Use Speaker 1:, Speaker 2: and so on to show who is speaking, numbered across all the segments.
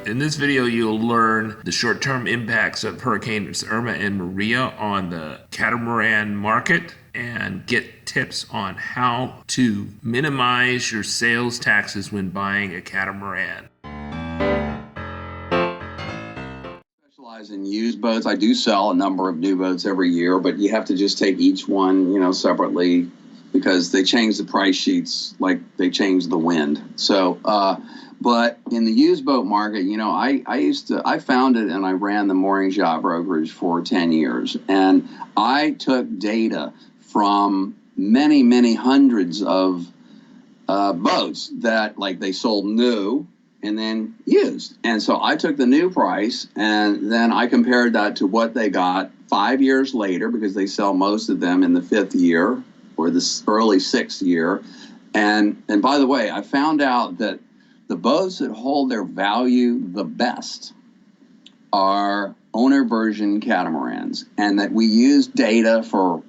Speaker 1: In this video, you'll learn the short-term impacts of Hurricanes Irma and Maria on the catamaran market and get tips on how to minimize your sales taxes when buying a catamaran.
Speaker 2: Specialize in used boats. I do sell a number of new boats every year, but you have to just take each one, separately, because they change the price sheets like they change the wind. So, but in the used boat market, I founded and I ran the Moorings Yacht Brokerage for 10 years. And I took data from many, many hundreds of boats that they sold new and then used. And so I took the new price and then I compared that to what they got 5 years later, because they sell most of them in the 5th year or the early 6th year. And by the way, I found out that the boats that hold their value the best are owner version catamarans, and that we used data for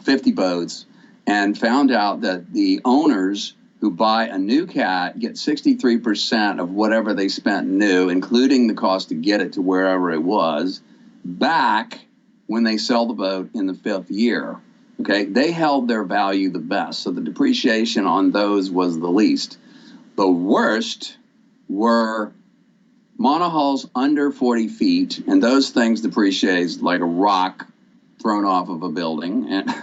Speaker 2: 50 boats and found out that the owners who buy a new cat get 63% of whatever they spent new, including the cost to get it to wherever it was, back when they sell the boat in the 5th year. Okay, they held their value the best, so the depreciation on those was the least. The worst were monohulls under 40 feet, and those things depreciate like a rock thrown off of a building. And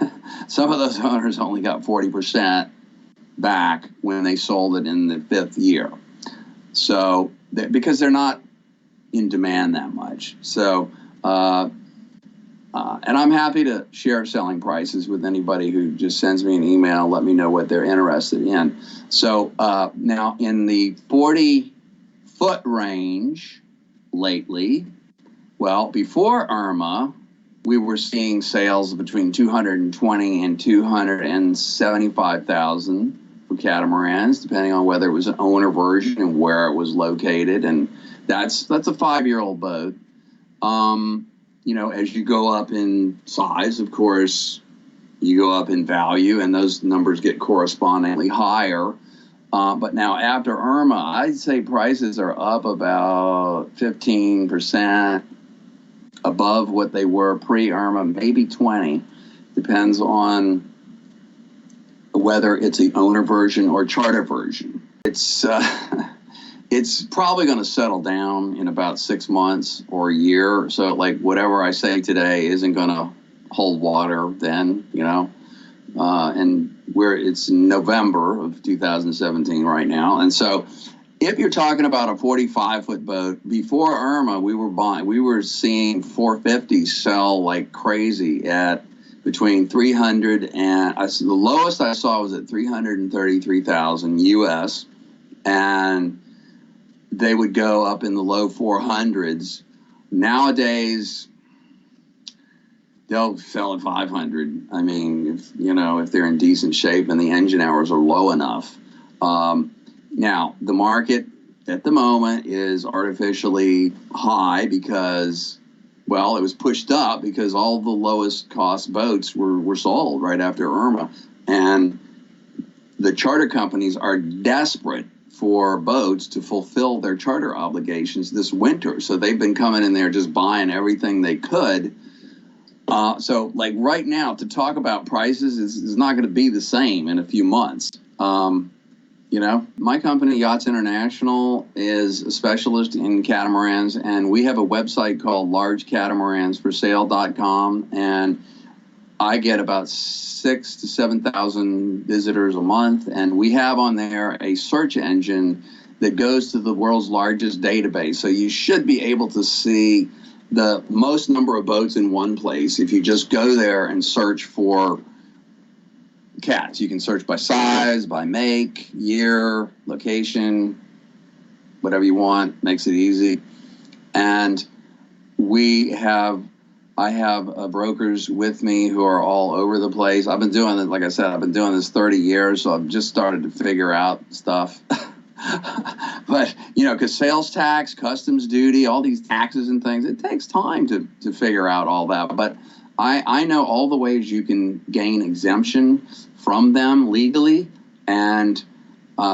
Speaker 2: some of those owners only got 40% back when they sold it in the 5th year. So, because they're not in demand that much. So, and I'm happy to share selling prices with anybody who just sends me an email, let me know what they're interested in. So now in the 40-foot range lately, well, before Irma, we were seeing sales between 220 and 275,000 for catamarans, depending on whether it was an owner version and where it was located. And that's a 5-year-old boat. As you go up in size, of course, you go up in value, and those numbers get correspondingly higher. But now after Irma, I'd say prices are up about 15% above what they were pre-Irma, maybe 20. Depends on whether it's the owner version or charter version. It's probably going to settle down in about 6 months or a year. So whatever I say today isn't going to hold water then, and it's November of 2017 right now. And so if you're talking about a 45-foot boat, before Irma, we were seeing 450s sell like crazy at between 300 and the lowest I saw was at 333,000 US, and they would go up in the low 400s. Nowadays, they'll sell at 500. I mean, if they're in decent shape and the engine hours are low enough. Now, the market at the moment is artificially high because, it was pushed up because all the lowest cost boats were sold right after Irma. And the charter companies are desperate for boats to fulfill their charter obligations this winter. So they've been coming in there just buying everything they could. So right now, to talk about prices is not going to be the same in a few months. My company, Yachts International, is a specialist in catamarans, and we have a website called largecatamaranforsale.com, and I get about 6,000 to 7,000 visitors a month, and we have on there a search engine that goes to the world's largest database. So you should be able to see the most number of boats in one place if you just go there and search for cats. You can search by size, by make, year, location, whatever you want, makes it easy. And I have brokers with me who are all over the place. I've been doing it, like I said, I've been doing this 30 years, so I've just started to figure out stuff. But, because sales tax, customs duty, all these taxes and things, it takes time to figure out all that. But I know all the ways you can gain exemption from them legally, and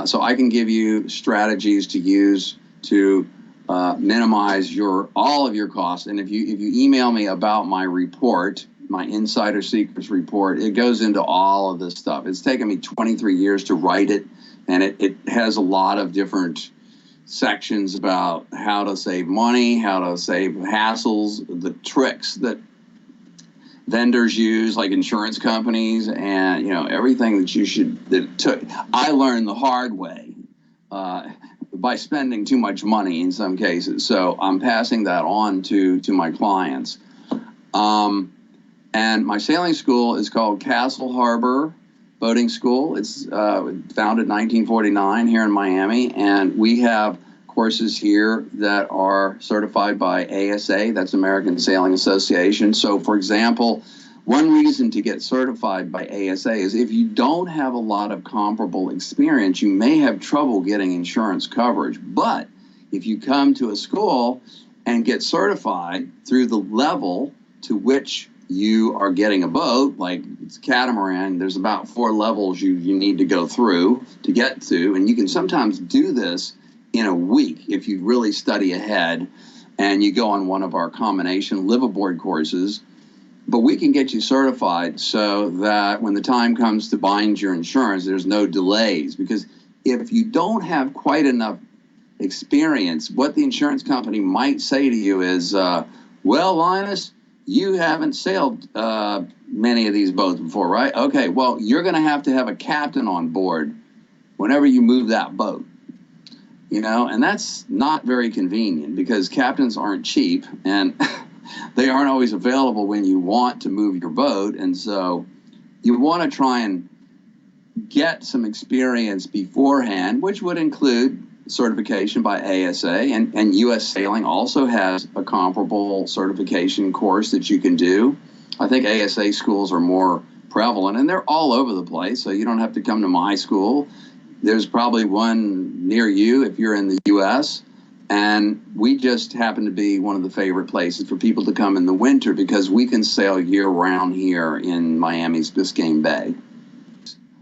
Speaker 2: so I can give you strategies to use to minimize all of your costs. And if you email me about my report, my Insider Secrets report, it goes into all of this stuff. It's taken me 23 years to write it, and it has a lot of different sections about how to save money, how to save hassles, the tricks that vendors use, like insurance companies, and everything that you should. I learned the hard way by spending too much money in some cases. So I'm passing that on to my clients. And my sailing school is called Castle Harbor Boating School. It's founded in 1949 here in Miami, and we have courses here that are certified by ASA, that's American Sailing Association. So, for example, one reason to get certified by ASA is if you don't have a lot of comparable experience, you may have trouble getting insurance coverage. But if you come to a school and get certified through the level to which you are getting a boat, like it's Catamaran, there's about 4 levels you need to go through to get to, and you can sometimes do this in a week if you really study ahead and you go on one of our combination liveaboard courses. But we can get you certified so that when the time comes to bind your insurance, there's no delays. Because if you don't have quite enough experience, what the insurance company might say to you is, well, Linus, you haven't sailed many of these boats before, right? Okay, well, you're going to have a captain on board whenever you move that boat. And that's not very convenient because captains aren't cheap and they aren't always available when you want to move your boat. And so you want to try and get some experience beforehand, which would include certification by ASA, and U.S. Sailing also has a comparable certification course that you can do. I think ASA schools are more prevalent, and they're all over the place, so you don't have to come to my school. There's probably one near you if you're in the U.S., and we just happen to be one of the favorite places for people to come in the winter because we can sail year-round here in Miami's Biscayne Bay.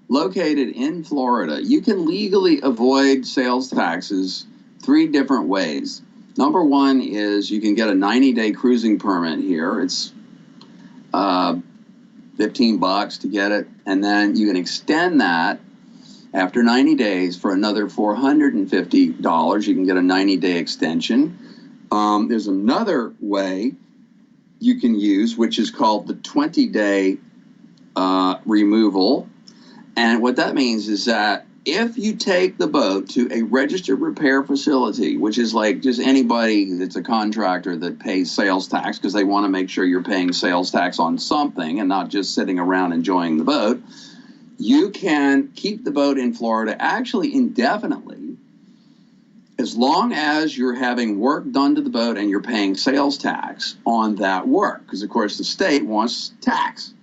Speaker 2: Located in Florida, you can legally avoid sales taxes 3 different ways. Number one is you can get a 90-day cruising permit here. It's $15 to get it, and then you can extend that after 90 days for another $450. You can get a 90-day extension. There's another way you can use, which is called the 20-day removal. And what that means is that if you take the boat to a registered repair facility, which is like just anybody that's a contractor that pays sales tax because they want to make sure you're paying sales tax on something and not just sitting around enjoying the boat, you can keep the boat in Florida actually indefinitely as long as you're having work done to the boat and you're paying sales tax on that work, because of course the state wants tax.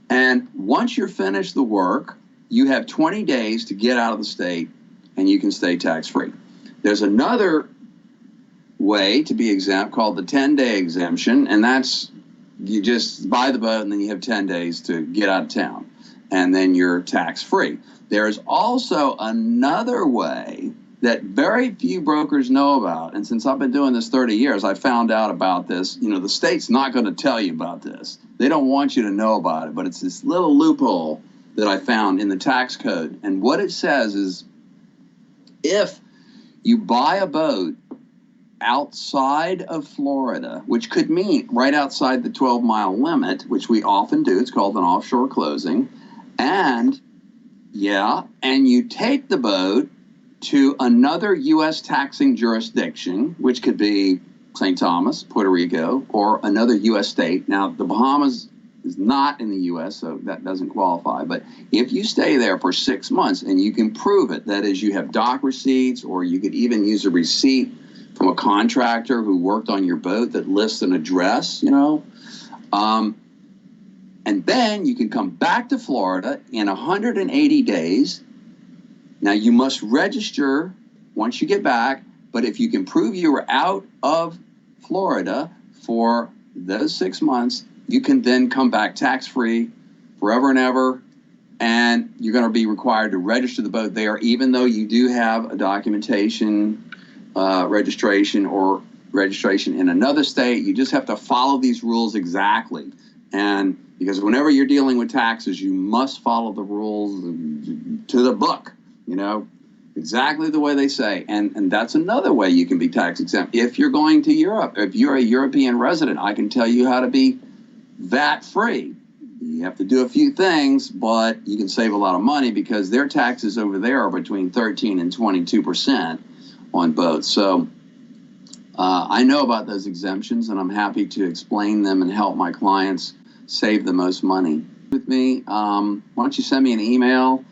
Speaker 2: And once you're finished the work, you have 20 days to get out of the state and you can stay tax-free. There's another way to be exempt called the 10-day exemption, and that's you just buy the boat and then you have 10 days to get out of town, and then you're tax-free. There's also another way that very few brokers know about, and since I've been doing this 30 years, I found out about this. The state's not going to tell you about this. They don't want you to know about it, but it's this little loophole that I found in the tax code. And what it says is if you buy a boat outside of Florida, which could mean right outside the 12-mile limit, which we often do, it's called an offshore closing, and you take the boat to another U.S. taxing jurisdiction, which could be St. Thomas, Puerto Rico, or another U.S. state. Now, the Bahamas is not in the U.S., so that doesn't qualify. But if you stay there for 6 months and you can prove it, that is, you have dock receipts, or you could even use a receipt from a contractor who worked on your boat that lists an address, and then you can come back to Florida in 180 days. Now, you must register once you get back, but if you can prove you were out of Florida for those 6 months, you can then come back tax-free forever and ever, and you're going to be required to register the boat there, even though you do have a documentation registration or registration in another state. You just have to follow these rules exactly. And because whenever you're dealing with taxes, you must follow the rules to the book, exactly the way they say. And that's another way you can be tax exempt. If you're going to Europe, if you're a European resident, I can tell you how to be VAT free. You have to do a few things, but you can save a lot of money because their taxes over there are between 13 and 22% on boats. So I know about those exemptions, and I'm happy to explain them and help my clients save the most money. With me, why don't you send me an email,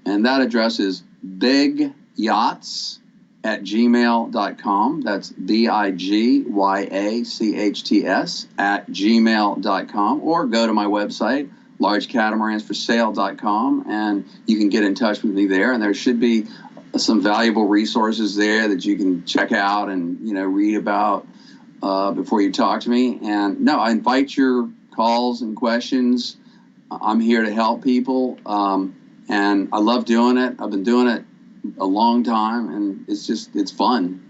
Speaker 2: and that address is BigYachts@gmail.com. That's BigYachts@gmail.com, or go to my website, largecatamaranforSale.com, and you can get in touch with me there. And there should be some valuable resources there that you can check out and read about before you talk to me. And no, I invite your calls and questions. I'm here to help people, and I love doing it. I've been doing it a long time, and it's fun,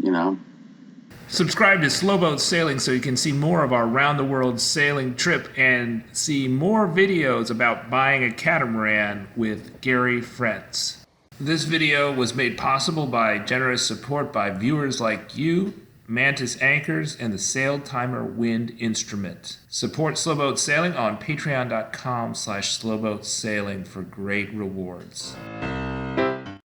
Speaker 1: Subscribe to Slow Boat Sailing so you can see more of our round-the-world sailing trip and see more videos about buying a catamaran with Gary Fretz. This video was made possible by generous support by viewers like you, Mantis Anchors, and the SailTimer Wind Instrument. Support Slow Boat Sailing on patreon.com/slowboatsailing for great rewards.